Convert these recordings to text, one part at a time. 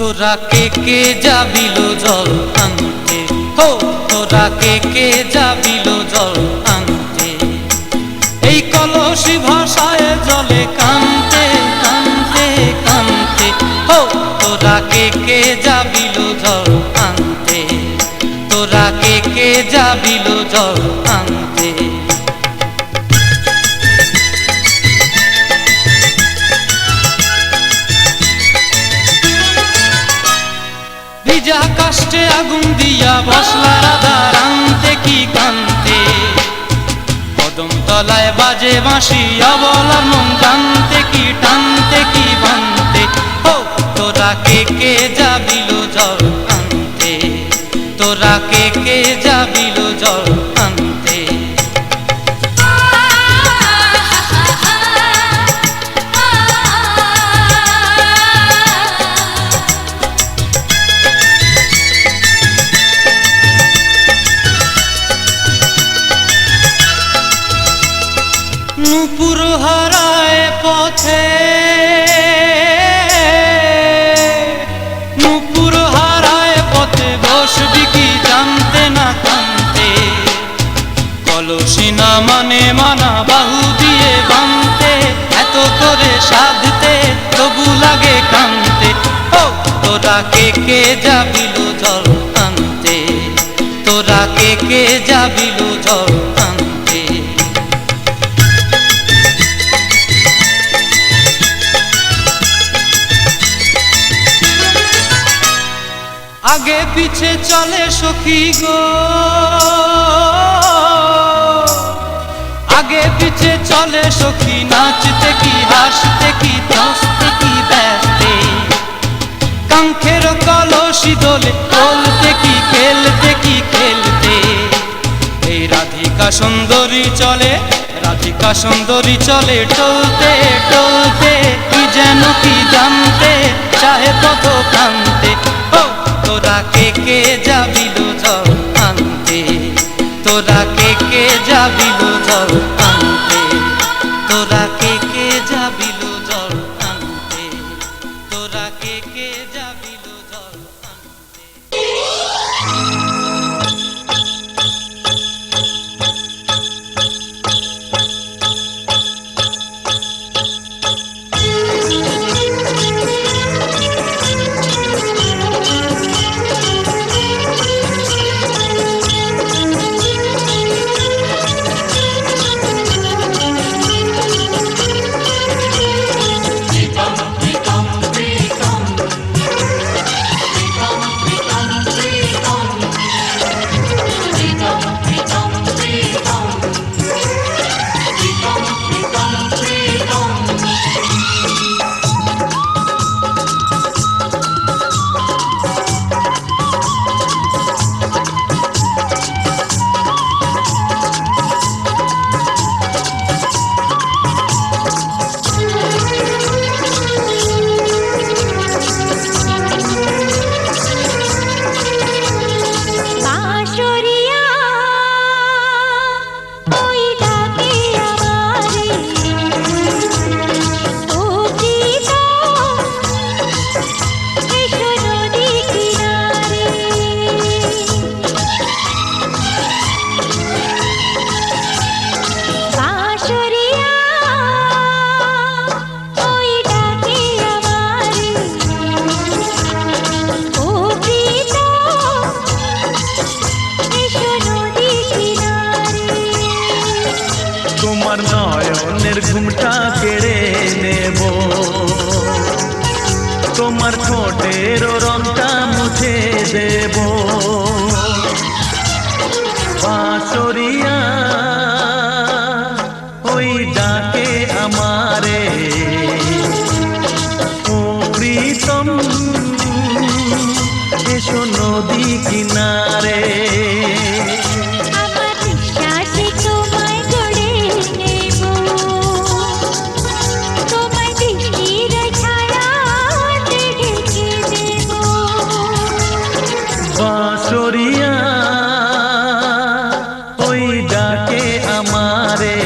তোরা কে যাবিল জল আনতে, হো তোরা কে যাবিল জল আনতে, এই কলসি ভাষায় জলে কানতে কানতে কানতে, হো তোরা কে যাবিল জল আনতে, তোরা কে যাবিল জল আনতে। ভিজা কাষ্টে আগুন দিয়া বসলা রাধা রানতে কি কানতে, কদম তলায় বাজে বাঁশি অবলার মন জানতে কি টানতে কি বানতে, হো তোরা কে যাবিল জল আনতে, তোরা কে যাবিল জল আনতে। নূপুর হারায় পথে, নূপুর হারায় পথে বসবি কি জানতে না কানতে, কলসি না মানে মানা বাহু দিয়ে বানতে, এত করে সাধতে তবু লাগে কানতে, ও তোরা কে যাবিল জল আনতে, তোরা কে যাবিল জল আনতে। আগে পিছে চলে সখী গো, আগে পিছে চলে সখী, নাচতে কি হাসতে কি দোস্তে কি ব্যস্তে, কাঙ্ক্ষের কলসি দোলে বলতে কি খেলতে কি খেলতে, এই রাধিকা সুন্দরী চলে, রাধিকা সুন্দরী চলে টলতে টলতে, কি যেন কি জানতে চাহে পথ কান্তে, তোরা কে যাবিল জল আনতে, তোরা কে যাবিল জল আনতে, তোরা কে যাবিল জল আনতে, তোরা কে যাবিল জল আনতে। তোমার নয়নের ঘুমটা কেড়ে নেব, তোমার ঠোঁটের রংটা মুছে দেব, বাঁশরিয়া ওই ডাকে আমারে, ও প্রীতম এসো নদী কিনারে। বাঁশরিয়া ওই ডাকে আমারে,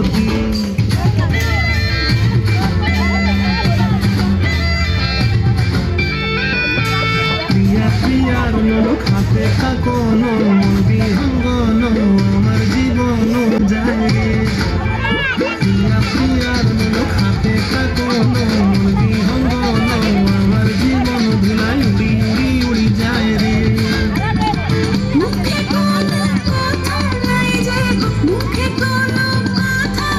গতি প্রিয়া প্রিয়ার নলক হাতে কাকন মন্দি হঙ্গন আমার জীবন যায় রে প্রিয়া প্রিয়ার নলক হাতে কাকন মন্দি হঙ্গন আমার জীবন ধুলাই উড়ি উড়ি উড়ি যায় রে মুখে কোনো কথা নাই যে মুখে কোনো কথা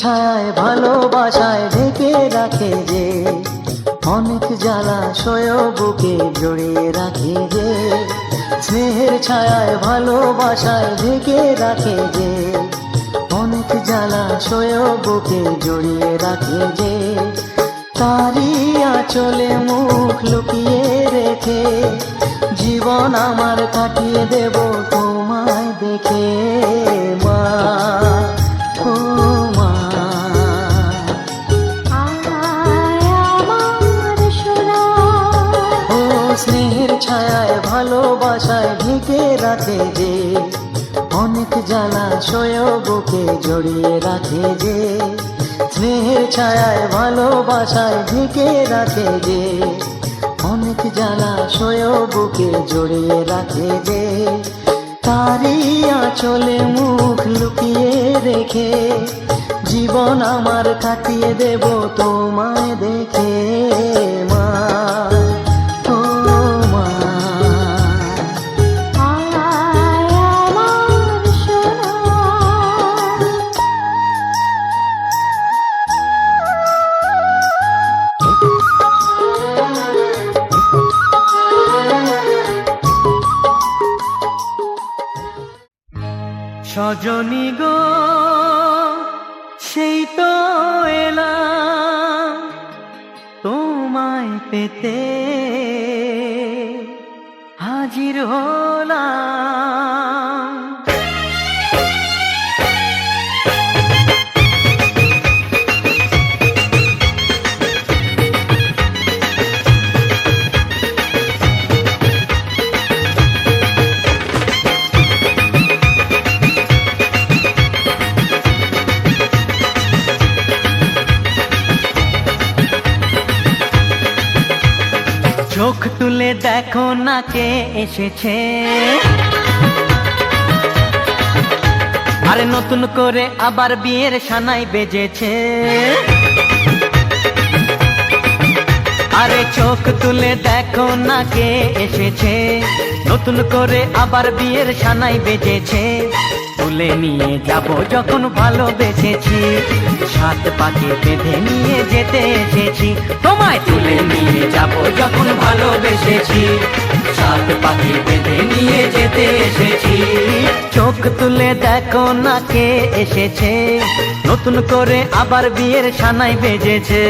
ছায়ায় ভালোবাসায় ঢেকে রাখে যে, অনেক জ্বালাশয় বুকে জড়িয়ে রাখে যে। স্নেহের ছায়ায় ভালোবাসায় ঢেকে রাখে যে, অনেক জ্বালাশয় বুকে জড়িয়ে রাখে যে। তারি আঁচলে মুখ লুকিয়ে রেখে জীবন আমার কাটিয়ে দেব তোমায় দেখে মা, ও মা। ও স্নেহের ছায়ায় ভালোবাসায় ঢেকে রাখে যে, অনেক জ্বালাশয় বুকে জড়িয়ে রাখে যে। স্নেহের ছায়ায় ভালোবাসায় ঢেকে রাখে যে, অনেক জ্বালাশয় বুকে জড়িয়ে রাখে যে। তারি আঁচলে মুখ লুকিয়ে রেখে জীবন আমার কাটিয়ে দেব তোমায় দেখে মা, ও মা। সজনী গো সেই তো এলাম তোমায় পেতে, হাজির হলাম। চোখ তুলে দেখো না কে এসেছে, আরে নতুন করে আবার বিয়ের সানাই বেজেছে। আরে চোখ তুলে দেখো না কে এসেছে, নতুন করে আবার বিয়ের সানাই বেজেছে। তুলে নিয়ে যাব যখন ভালোবেসেছি, সাত পাকে বেঁধে নিয়ে যেতে এসেছি। তোমায় তুলে নিয়ে যাব যখন ভালোবেসেছি, সাত পাকে বেঁধে নিয়ে যেতে এসেছি। চোখ তুলে দেখো না কে এসেছে, নতুন করে আবার বিয়ের সানাই বেজেছে।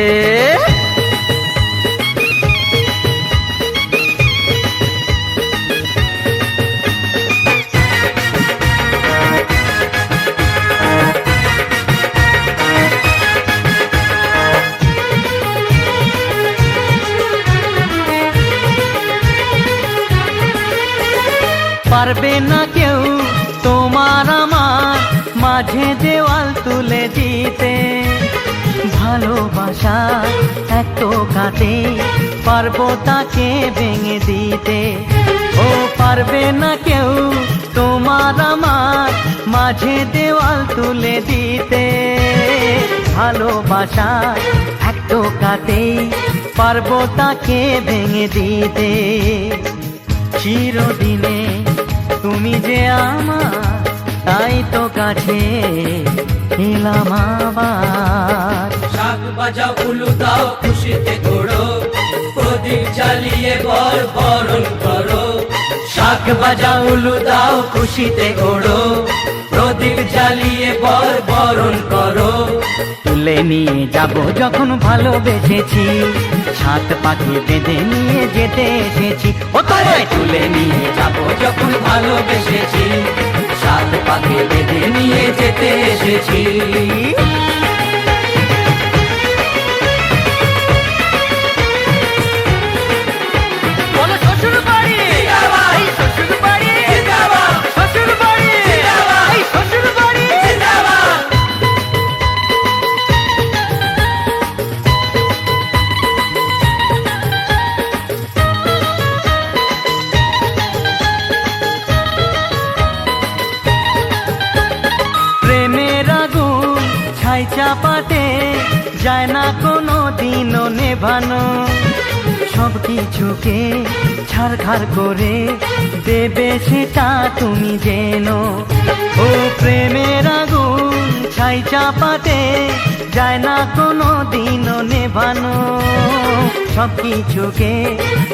পারবে না কেউ তোমার আমার মাঝে দেওয়াল তুলে দিতে, ভালোবাসা এত কাটে পারবো তাকে ভেঙে দিতে। ও পারবে না কেউ তোমার আমার মাঝে দেওয়াল তুলে দিতে, ভালোবাসা এত কাটে পারবো তাকে ভেঙে দিতে। চিরদিনে তুমি যে আমার, তাই তো কাছে এলাম আবার। শাক বাজাও উলু দাও খুশিতে ঘোড়ো, প্রদীপ জ্বালিয়ে বর বরণ করো। শাক বাজাও উলু দাও খুশিতে ওড়ো, প্রদীপ জ্বালিয়ে বর বরণ করো। তুলে নিয়ে যাব যখন ভালোবেসেছি, সাত পাখি বেঁধে নিয়ে যেতে এসেছি। ও তোমায় তুলে নিয়ে যাব যখন ভালোবেসেছি, সাত পাখি বেঁধে নিয়ে যেতে এসেছি। বলো শ্বশুর বাড়ি, এই শ্বশুর বাড়ি, শ্বশুর বাড়ি, এই শ্বশুর বাড়ি। প্রেমের আগুন ছাই চাপাতে যায় না কোনো দিনও নেভানো, সব কিছুকে ছাড়খাড় করে দেবে সেটা তুমি জেনো। ও প্রেমের আগুন ছাই চাপাতে যায় না কোনো দিনও নেভানো। সব কিছুকে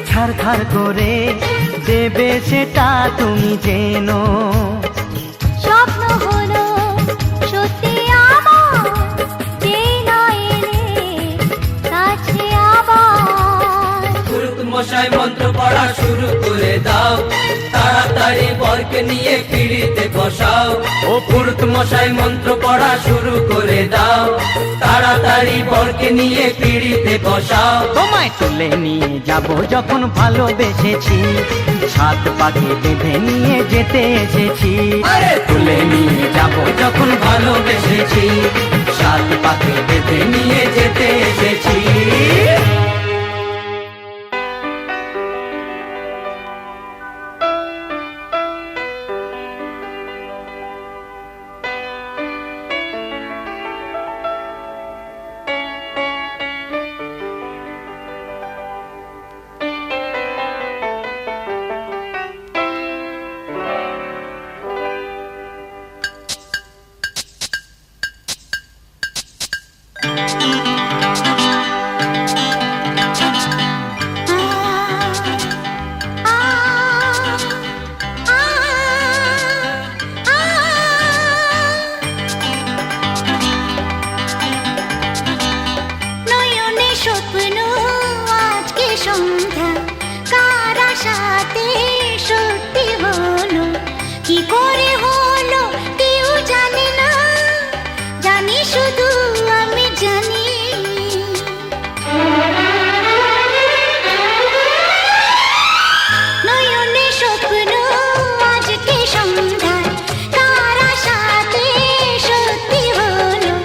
ছাড়খাড় করে দেবে সেটা তুমি জেনো। স্বপ্ন হলো সত্যি আমার, যে না এলে কাছে আবার। পুরুত মশাই মন্ত্র পড়া শুরু করে দাও, তাড়াতাড়ি বরকে নিয়ে পিড়িতে বসাও। ও পুরুত মশাই মন্ত্র পড়া শুরু করে দাও, তাড়াতাড়ি বরকে নিয়ে পিড়িতে বসাও। তোমায় তুলে নিয়ে যাব যখন ভালোবেসেছি, সাত পাকে বেঁধে নিয়ে যেতে এসেছি। আরে তুলে নিয়ে যাব যখন ভালোবেসেছি, সাত পাকে বেঁধে নিয়ে যেতে এসেছি। নয়নে স্বপ্ন আজকে সন্ধ্যা, কার আশাতে সত্যি হলো, কি করে হলো কেউ জানে না, জানি শুধু আমি জানি। নয়নে স্বপ্ন আজকে সন্ধ্যা, কার আশাতে সত্যি হলো,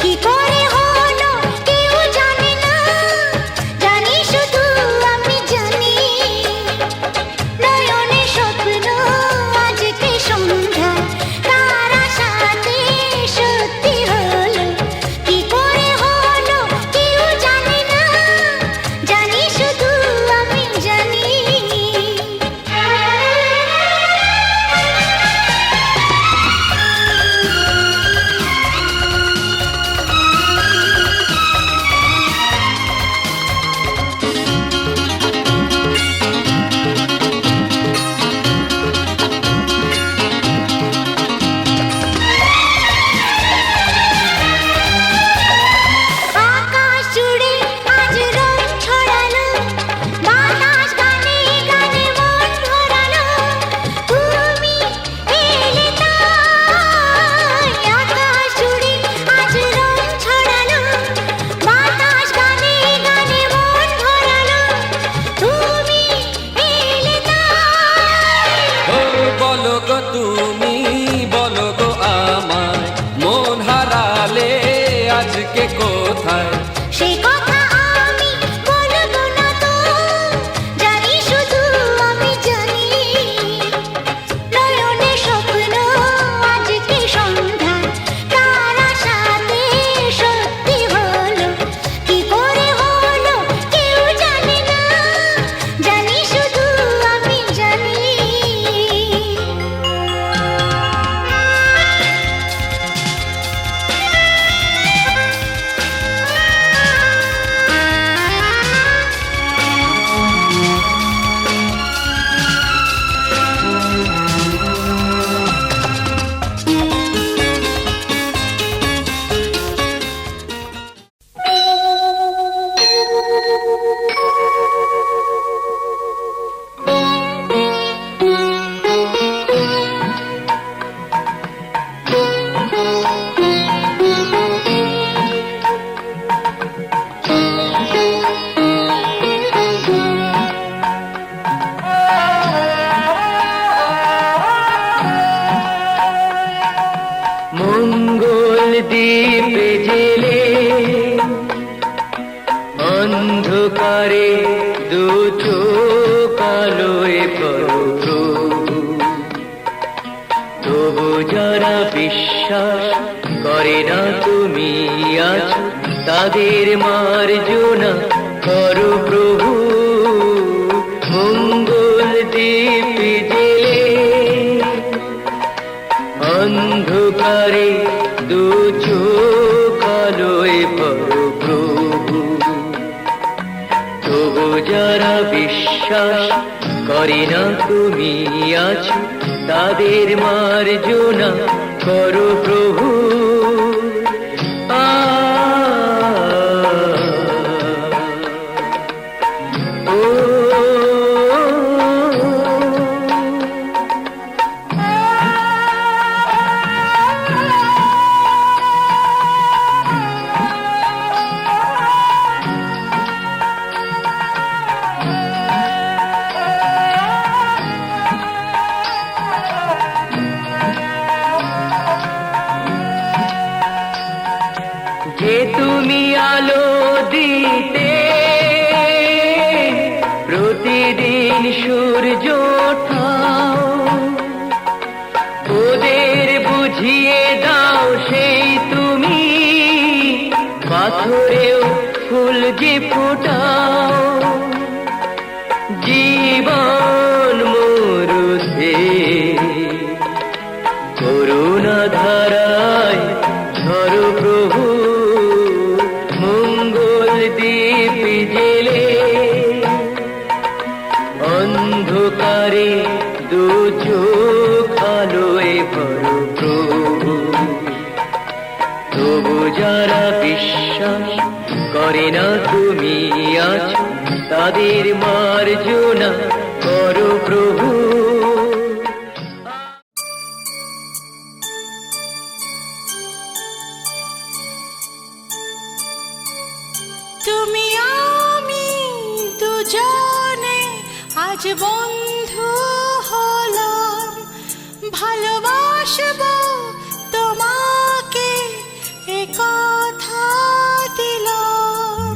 কি করে হলো কেউ জানে না, জানি শুধু আমি জানি। নয়নে স্বপ্ন আজকে সন্ধ্যা, কার আশাতে সত্যি হলো, কি করে হলো কেউ জানে না, জানি শুধু আমি জানি। আকাশ জুড়ে আজ রং ছড়ালো, বাতাস গানে গানে মন ভরালো, তুমি এলে তাই। আকাশ জুড়ে আজ রং ছড়ালো, বাতাস গানে গানে মন ভরালো, তুমি এলে তাই। ও বলো গো তুমি, বলো গো আমায়, মন হারালে আজকে কোথায়? সেই কথা আমি বলবো না তো, জানি শুধু আমি জানি। নয়নে স্বপ্ন আজকে সন্ধ্যা, কার আশাতে সত্যি হলো, কি করে হলো কেউ জানে না, জানি শুধু আমি জানি। মঙ্গল দ্বীপে জেলে অন্ধকারে দু চোখ আলোয় করো প্রভু। তবু যারা বিশ্বাস করে না তুমি আছো, তাদের মার্জনা করো প্রভু। জেলে অন্ধকারে দু চোখ আলোয় বড় প্রভু তবু যারা বিশ্বাস করে না তুমি আছো তাদের মার্জনা করো প্রভু যে তুমি আলো দিতে প্রতিদিন সূর্য ওঠাও ওদের বুঝিয়ে দাও সেই তুমি পাথরেও ফুল যে ফোটাও জীবন মরুতে করুণা ধারায় ঝড় প্রভু মঙ্গল দ্বীপ জেলে অন্ধকারে দু চোখ আলোয় বড় প্রভু তবু যারা বিশ্বাস করে না তুমি আছো তাদের মার্জনা করো প্রভু তুমি আমি দুজনে আজ বন্ধু হলাম ভালোবাসবো তোমাকে এ কথা দিলাম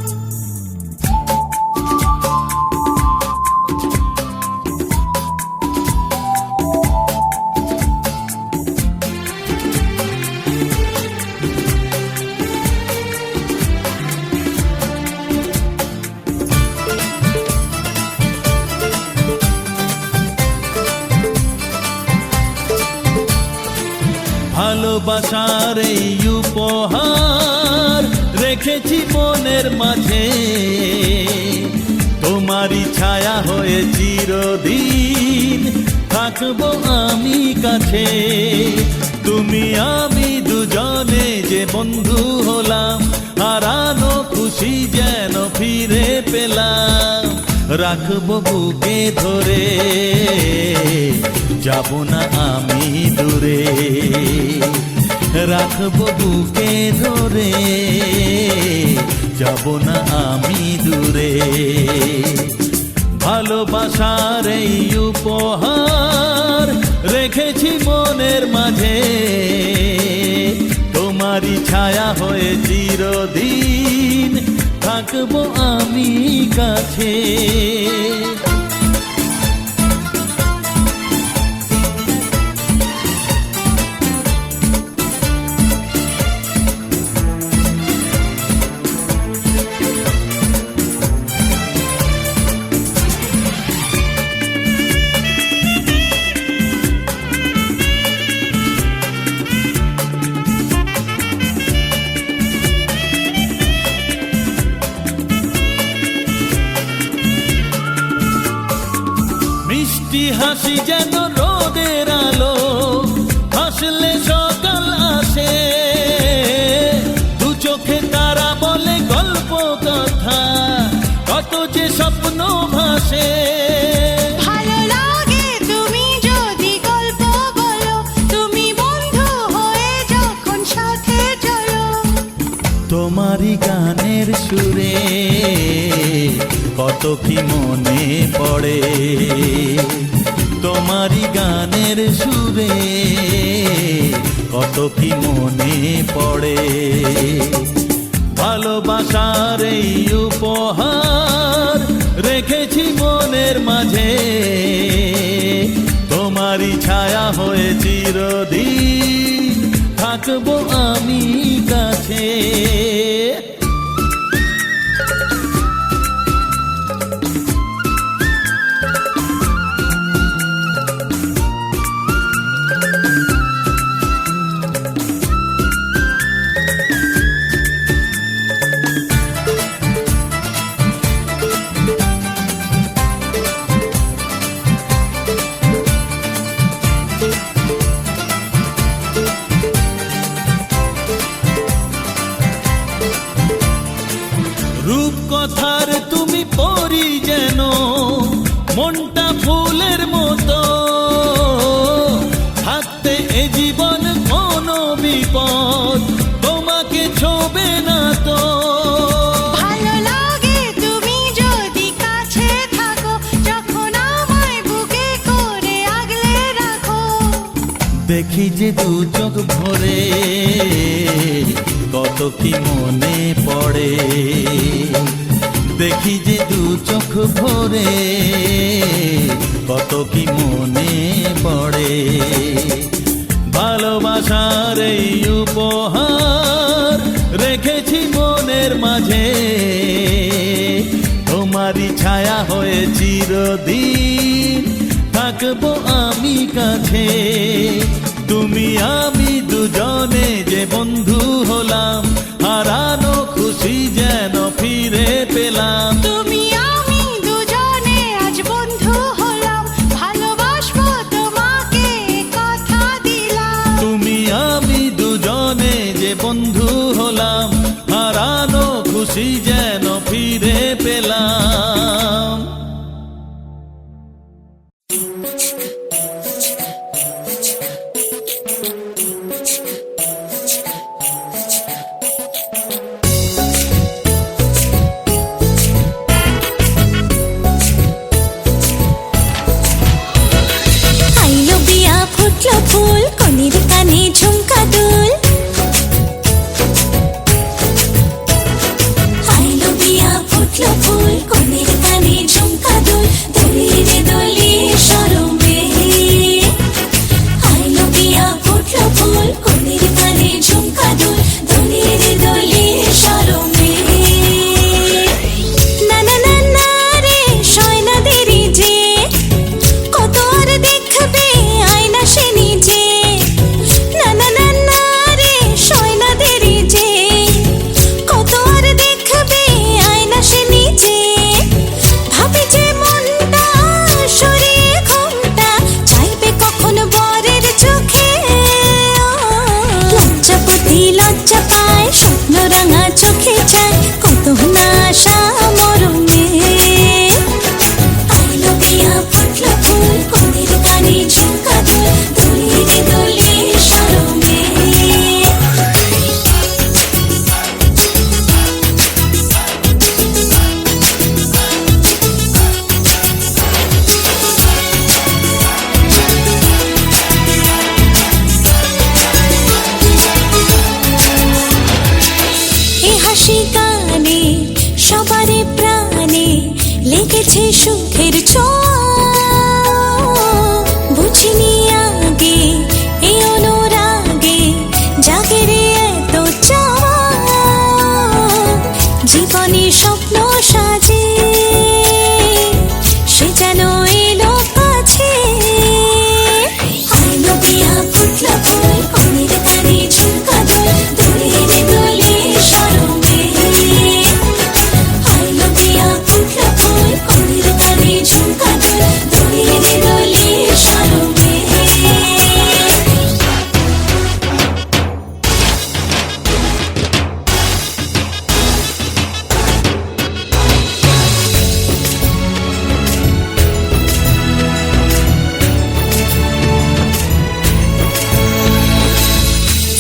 ভালোবাসার এই উপহার রেখেছি মনের মাঝে তোমারই ছায়া হয়ে চিরদিন থাকবো আমি কাছে তুমি আমি দুজনে যে বন্ধু হলাম হারানো খুশি যেন ফিরে পেলাম রাখবো বুকে ধরে যাব না আমি দূরে রাখবো বুকে ধরে যাব না আমি দূরে ভালোবাসার এই উপহার রেখেছি মনের মাঝে তোমারই ছায়া হয়ে চিরদিন থাকবো আমি কাছে মিষ্টি হাসি যেন রোদের আলো হাসলে সকাল আসে দু চোখে তারা বলে গল্প কথা কত যে স্বপ্ন ভাসে ভালো লাগে তুমি যদি গল্প বলো তুমি বন্ধু হয়ে যখন সাথে চলো তোমারই গানের সুরে কত কি মনে পড়ে তোমারই গানের সুরে কত কি মনে পড়ে ভালোবাসার এই উপহার রেখেছি মনের মাঝে তোমারই ছায়া হয়ে চিরদিন থাকবো আমি কাছে দেখি যে দু চোখ ভরে কত কি মনে পড়ে, দেখি যে দু চোখ ভরে কত কি মনে পড়ে। ভালোবাসার এই উপহার রেখেছি মনের মাঝে, তোমারই ছায়া হয়ে চিরদিন থাকবো আমি কাছে। তুমি আমি দুজনে যে বন্ধু হলাম, হারানো খুশি যেন ফিরে পেলাম। তুমি আমি দুজনে আজ বন্ধু হলাম, ভালোবাসবো তোমাকে কথা দিলাম। তুমি আমি দুজনে যে বন্ধু হলাম, হারানো খুশি যেন ফিরে পেলাম। আইলো বিয়া ফুটলো ফুল, কনের কানে ঝুমকা দুল। আইলো বিয়া ফুটলো ফুল, কনের কানে ঝুমকা দুল। দোলিয়ে দোলিয়ে শরমে। আইলো বিয়া ফুটলো ফুল, কনের কানে ঝুমকা দুল। দোলিয়ে দোলিয়ে শরমে। না না না না রে শয়না দেরি যে, কত আর দেখবে আয়না সে নিজে। না না না না রে শয়না দেরি যে, কত আর দেখবে আয়না সে নিজে। ভাবে যে মনটা সরিয়ে ঘুমটা, চাইবে কখন বরের চোখে। লজ্জাপতি লজ্জা পায়, স্বপ্ন রাঙা চোখে চায়, কত না আশা মরণে। আইলো বিয়া ফুটলো ফুল, কনের কানে ঝুমকা দুল। দোলিয়ে দোলিয়ে শরমে। এ হাসি গানে সবারে প্রাণে লেগেছে সুখের ছোঁয়া। বুঝিনি আগে এই অনুরাগে জাগে রে এত চাওয়া। জীবনে স্বপ্ন সাজে সে যেন এলো কাছে। আইলো বিয়া ফুটলো ফুল, কনের কানে ঝুমকা দুল। দোলিয়ে দোলিয়ে শরমে। আইলো বিয়া ফুটলো ফুল, কনের কানে ঝুমকা দুল। দোলিয়ে দোলিয়ে শরমে।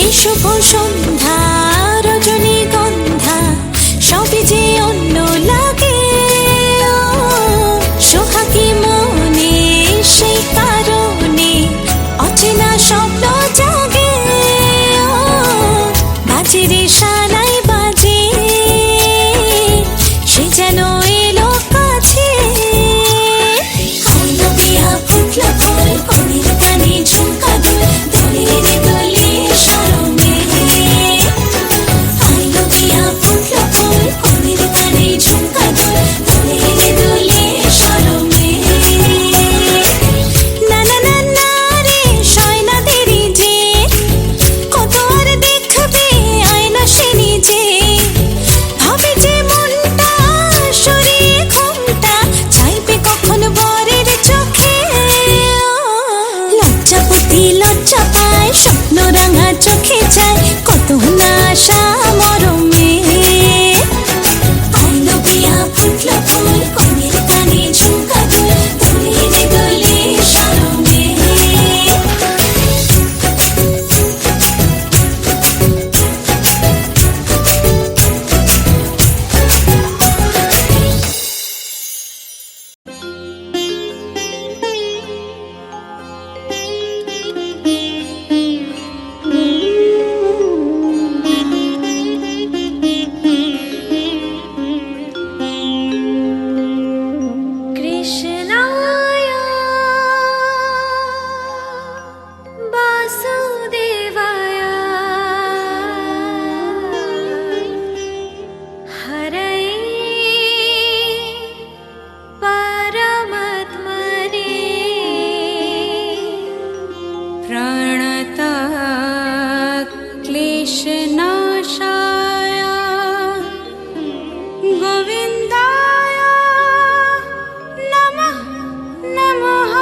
এই শুভ সন্ধ্যা রজনীগন্ধা সবই যে অন্য লাগে। সোহাগী মনে সেই কারণে অচেনা স্বপ্ন জাগে। বাজে রে সানাই বাজে, সে যেন এলো কাছে। আইলো বিয়া ফুটলো ফুল, কনের কানে ঝুমকা দুল। দোলিয়ে দোলিয়ে শরমে। আইলো বিয়া ফুটলো ফুল, কনের কানে ঝুমকা দুল। দোলিয়ে দোলিয়ে শরমে। না না না না রে শয়না দেরি যে, কত আর দেখবে আয়না সে নিজে। ভাবে যে মনটা সরিয়ে ঘুমটা, চাইবে কখন বরের চোখে। লজ্জাপতি লজ্জা পায়, স্বপ্ন রাঙা চোখে চায়, কত না আশা মরমে। আইলো বিয়া ফুটলো ফুল, কনের কানে ঝুমকা দুল। দোলিয়ে দোলিয়ে শরমে। प्रणतः क्लेशनाशाय गोविन्दाय नमः नमः।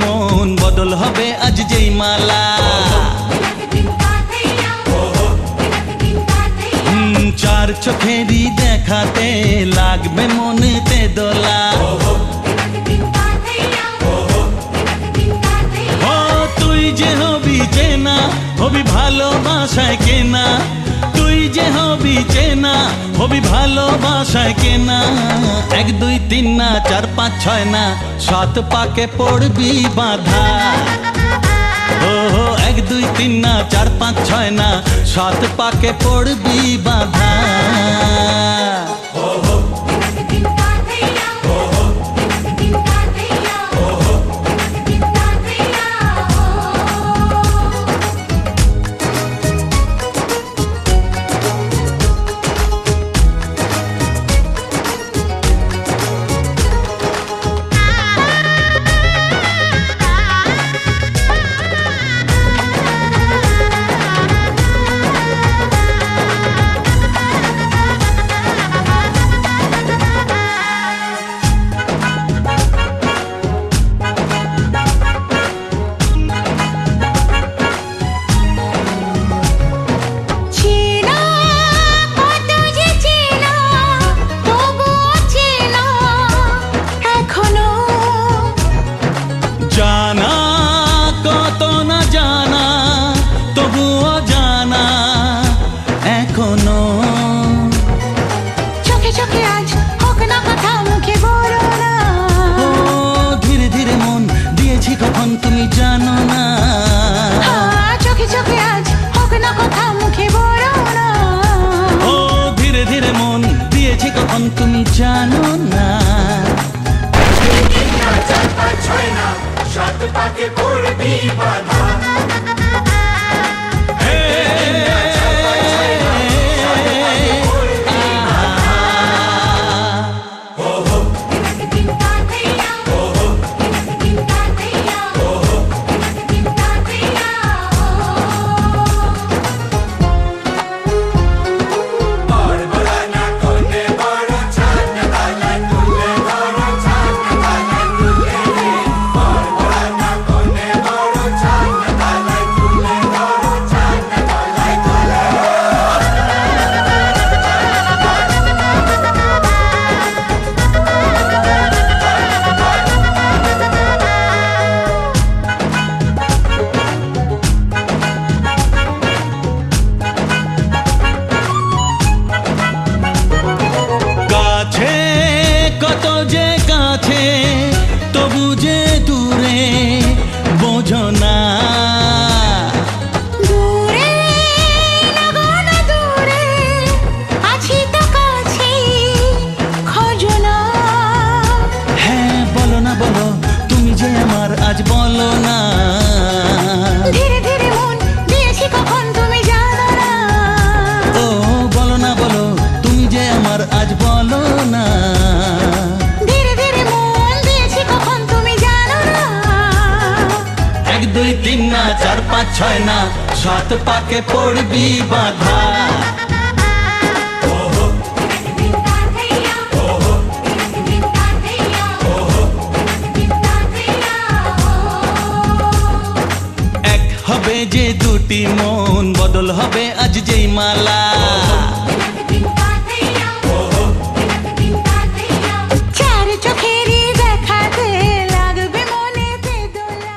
মন বদল হবে আজ যেই মালা চার চোখেরই দেখাতে লাগবে মনেতে দোলা ও তুই যে হবি চেনা হবি ভালোবাসায় কেনা তুই যে হবি চেনা হবি ভালোবাসায় কেনা 1 2 3 না 4 5 6 না 7 পাকে পড়বি বাধা ও 1 2 3 না 4 5 6 না 7 পাকে পড়বি বাধা তুমি জানো না। কাছে কত যে কাছে তবু যে দূরে বোঝো না। দূরে লাগো না দূরে, আছি তো কাছে, খোঁজো না। হ্যাঁ বলো না বলো তুমি যে আমার আজ বলো না। ধীরে ধীরে মন দিয়েছি কখন তুমি জানো না। ও বলো না বলো তুমি যে আমার আজ বলো না। ধীরে ধীরে মন দিয়েছি কখন তুমি জানো না। 1 2 3 না 4 5 6 না 7 পাকে পড়বি বাধা। এক হবে যে দুটি মন বদল হবে আজ যেই মালা। চার চোখেরই দেখাতে লাগবে মনেতে দোলা।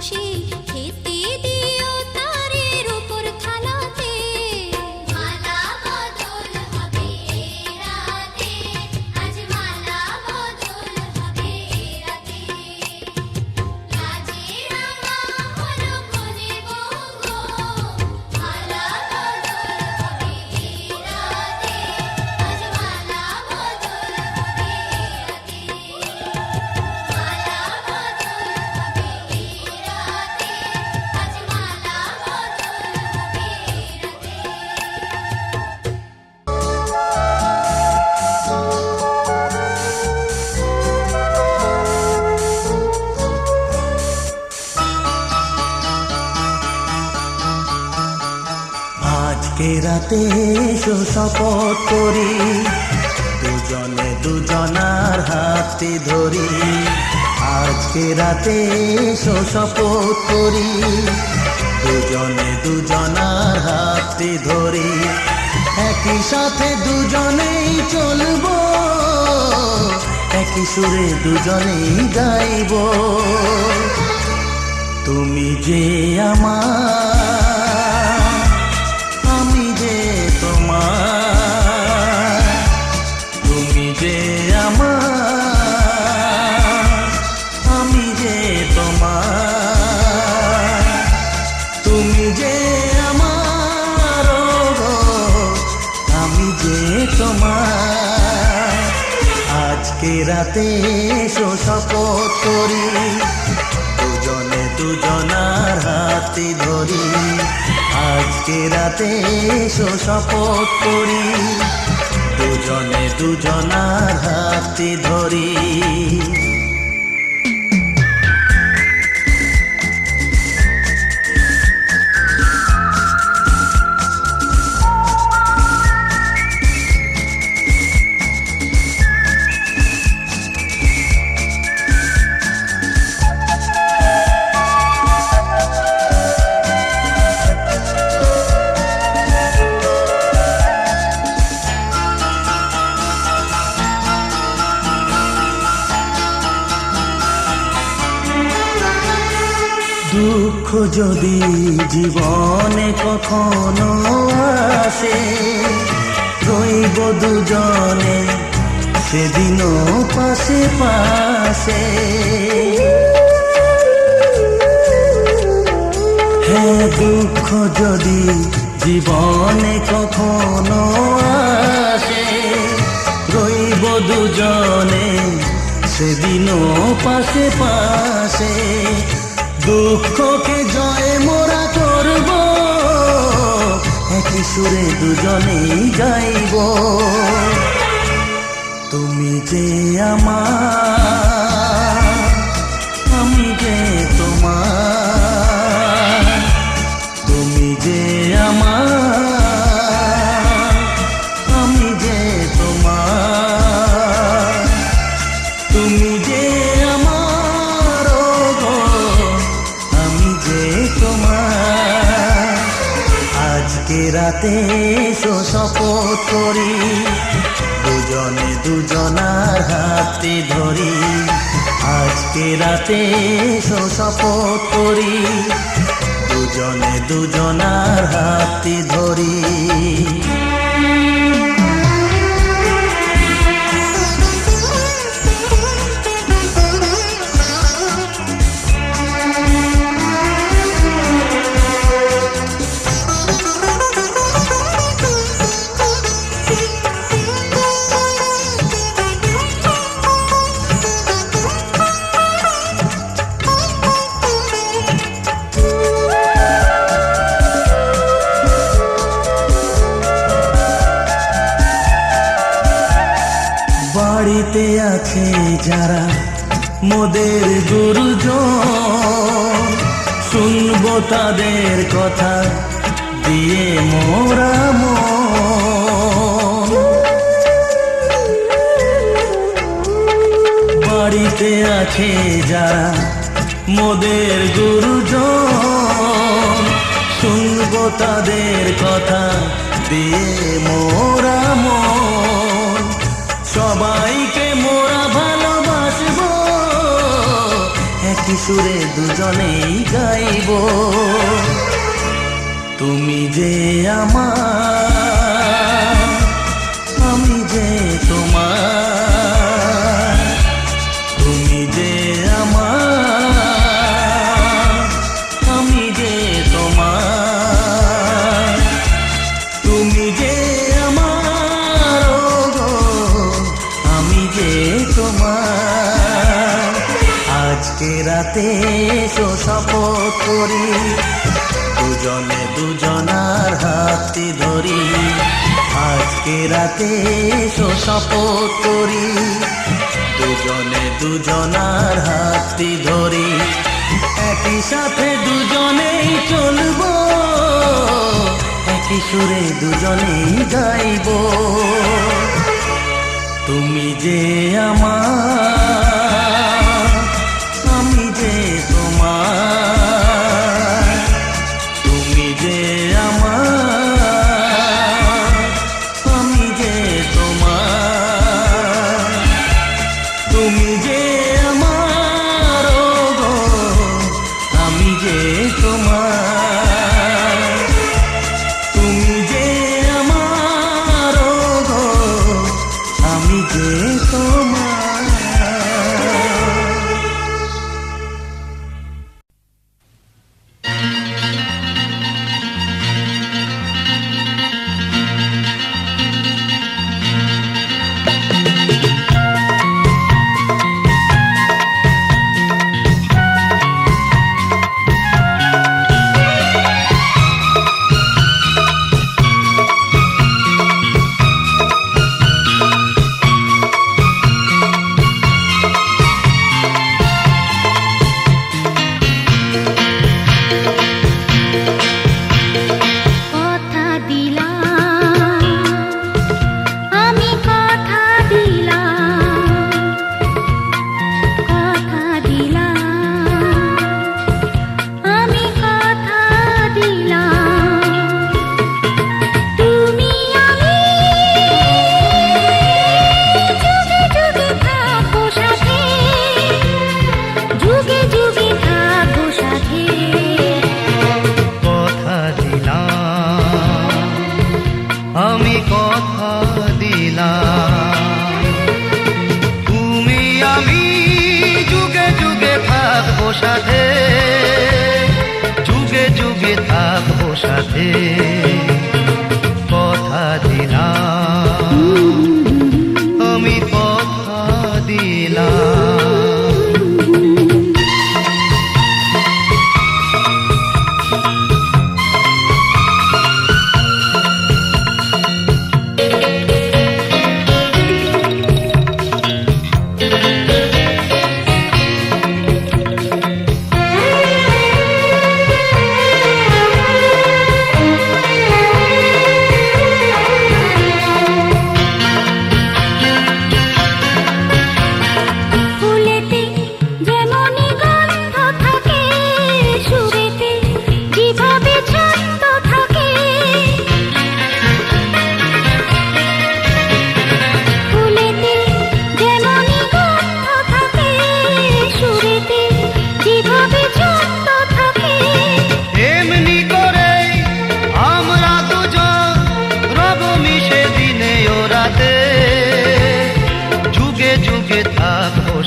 খুশি খেতে দিও তারে রূপোর থালাতে মালা বদল হবে এই রাতে আজ মালা বদল হবে এই রাতে লাজে রাঙা হলো কোনে বউ গো মালা বদল হবে এই রাতে আজ মালা বদল হবে এই রাতে মালা বদল হবে এই রাতে আজ মালা বদল হবে এই রাতে আজকে রাতে এসো শপথ করি দুজনে দুজনার হাতে ধরি আজকে রাতে এসো শপথ করি দুজনে দুজনার হাতে ধরি একই সাথে দুজনেই চলবো একই সুরে দুজনেই গাইবো তুমি যে আমার আমি যে তোমার তুমি যে আমার আমি যে তোমার তুমি যে আমার গো আমি যে তোমার আজকে রাতে এসো শপথ করি দুজনে দুজনার হাতে ধরি আজকে রাতে এসো শপথ করি দুজনে দুজনার হাতে ধরি দুঃখ যদি জীবনে কখনো আসে রইব দুজনে সেদিনও পাশে পাশে হ্যাঁ দুঃখ যদি জীবনে কখনো আসে রইব দুজনে সেদিনও পাশে পাশে দুঃখকে জয় মোরা করব একই সুরে দুজনেই গাইব তুমি যে আমার আমি যে তোমার তুমি যে আমার আমি যে তোমার তুমি যে আমার গো আমি যে তোমার আজকে রাতে এসো শপথ করি দুজনে দুজনার হাতে ধরি আজকে রাতে এসো শপথ করি দুজনে দুজনার হাতে ধরি বাড়িতে আছে যারা মোদের গুরুজন শুনবো তাদের কথা দিয়ে মোরা মন বাড়িতে আছে যারা মোদের গুরুজন শুনবো তাদের কথা দিয়ে মোরা মন সবাইকে মোরা ভালোবাসবো একই সুরে দুজনেই গাইব তুমি যে আমার আমি যে তোমার তুমি যে আমার আমি যে তোমার তুমি যে আমার গো আমি যে তোমার আজকে রাতে এসো শপথ করি দুজনে দুজনার হাতে ধরি আজকে রাতে এসো শপথ করি দুজনে দুজনার হাতে ধরি একই সাথে দুজনেই চলবো একই সুরে দুজনেই গাইব তুমি যে আমার আমি যে তোমার তুমি যে আমার আমি যে তোমার তুমি যে আমার গো আমি যে তোমার তুমি যে আমার গো আমি যে তোমার সাথে যুগে যুগে থাকবো সাথে কথা দিলাম আমি কথা দিলাম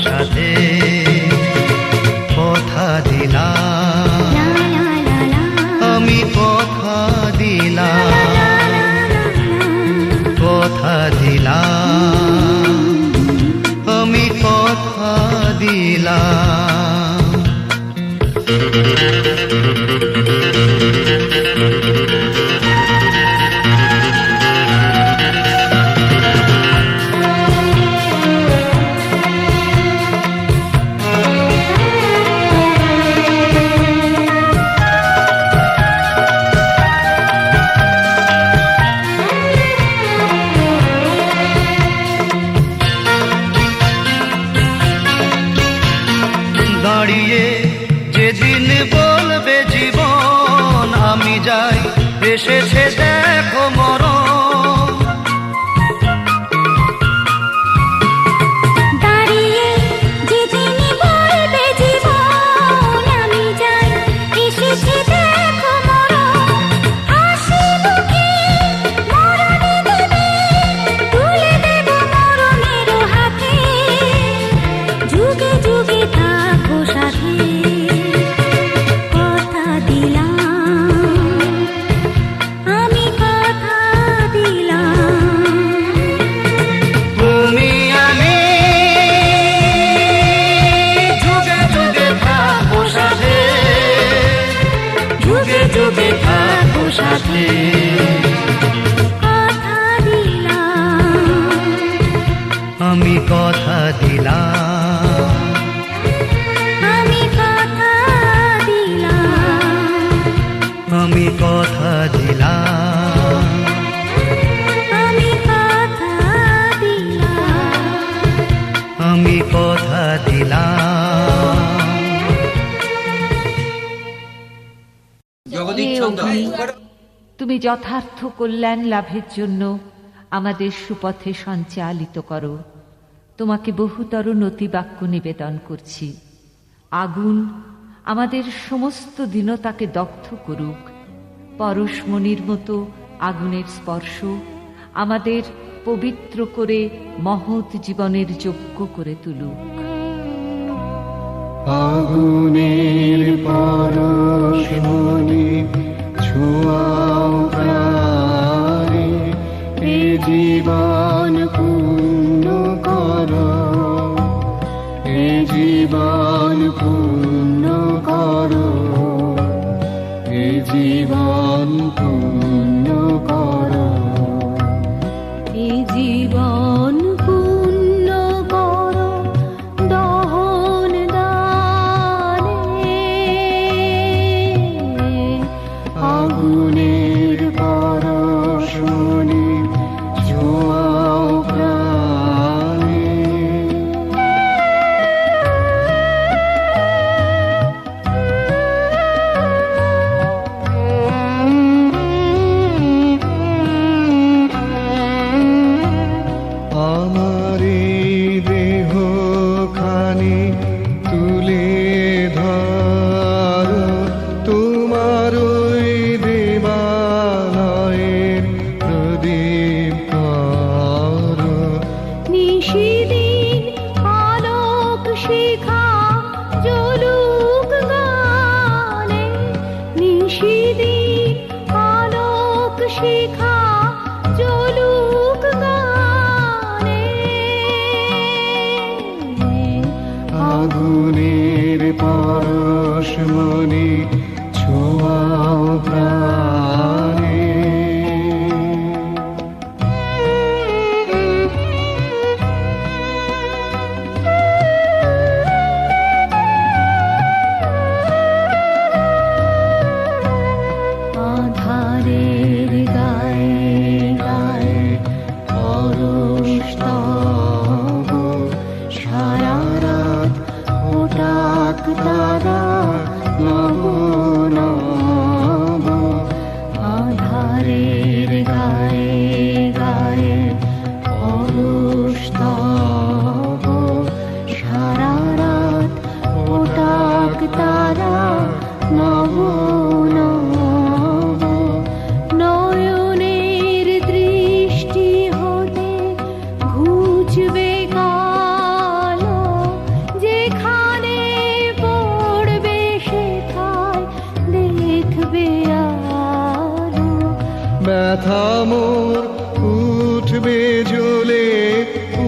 সাথে কথা দিলাম আমি কথা দিলাম কথা দিলাম আমি কথা দিলাম দাঁড়িয়ে যেদিন বলবে জীবন আমি যাই এসেছে দেখো মরণ দাঁড়িয়ে যেদিন বলবে জীবন সাথে। কথা দিলাম, আমি কথা দিলাম, আমি কথা দিলাম, আমি কথা দিলাম, আমি কথা দিলাম, আমি কথা দিলাম। হে অগ্নি, তুমি যথার্থ কল্যাণ লাভের জন্য আমাদের সুপথে সঞ্চালিত করো। তোমাকে বহুতর নতিবাক্য নিবেদন করছি। আগুন আমাদের সমস্ত দীনতাকে দগ্ধ করুক। পরশমণির মতো আগুনের স্পর্শ আমাদের পবিত্র করে মহৎ জীবনের যোগ্য করে তুলুক। আগুনের পরশমণি ছোঁয়াও প্রাণে, এ জীবন পূর্ণ করো, এ জীবন পূর্ণ করো, এ জীবন পূর্ণ করো, এ জীবন পূর্ণ করো দহন দানে। আগুনের পরশমণি ছোঁয়াও প্রাণে। আমার এই দেহখানি তুলে ধরো, তোমার ওই দেবালয়ের প্রদীপ করো। নিশিদিন আলোক শিখা জ্বলুক গানে, নিশিদিন আলোক শিখা জ্বলুক গানে। আগুনের পরশমণি ছোঁয়াও প্রাণে। আধারের গায়ে গায়ে পরশ তব, সারা রাত ওটাক তারা নব নব। আধারের গায়ে গায়ে পরশ তব, সারা রাত ওটাক তারা নব নব। নয়নের দৃষ্টি হতে ঘুচবে কালো, যেখানে পড়বে সেথায় দেখবে আলো। ব্যথা মোর উঠবে জ্বলে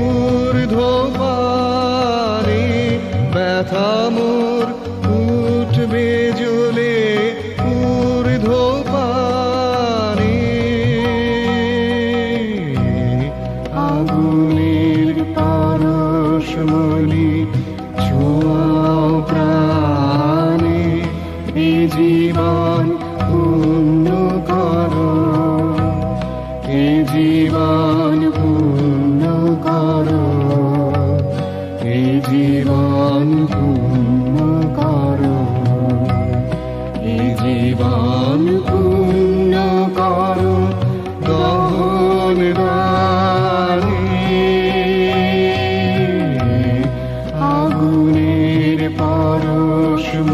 ঊর্ধ্বপানে, ব্যথা মোর উঠবে জ্বলে ঊর্ধ্বপানে। আগুনের পরশমণি ছোঁয়াও প্রাণে, এ জীবন পূর্ণ করো, এ জীবন পূর্ণ করো, এ জীবন পূর্ণ করো, এ জীবন পূর্ণ করো দহন দানে। আগুনের পরশমণি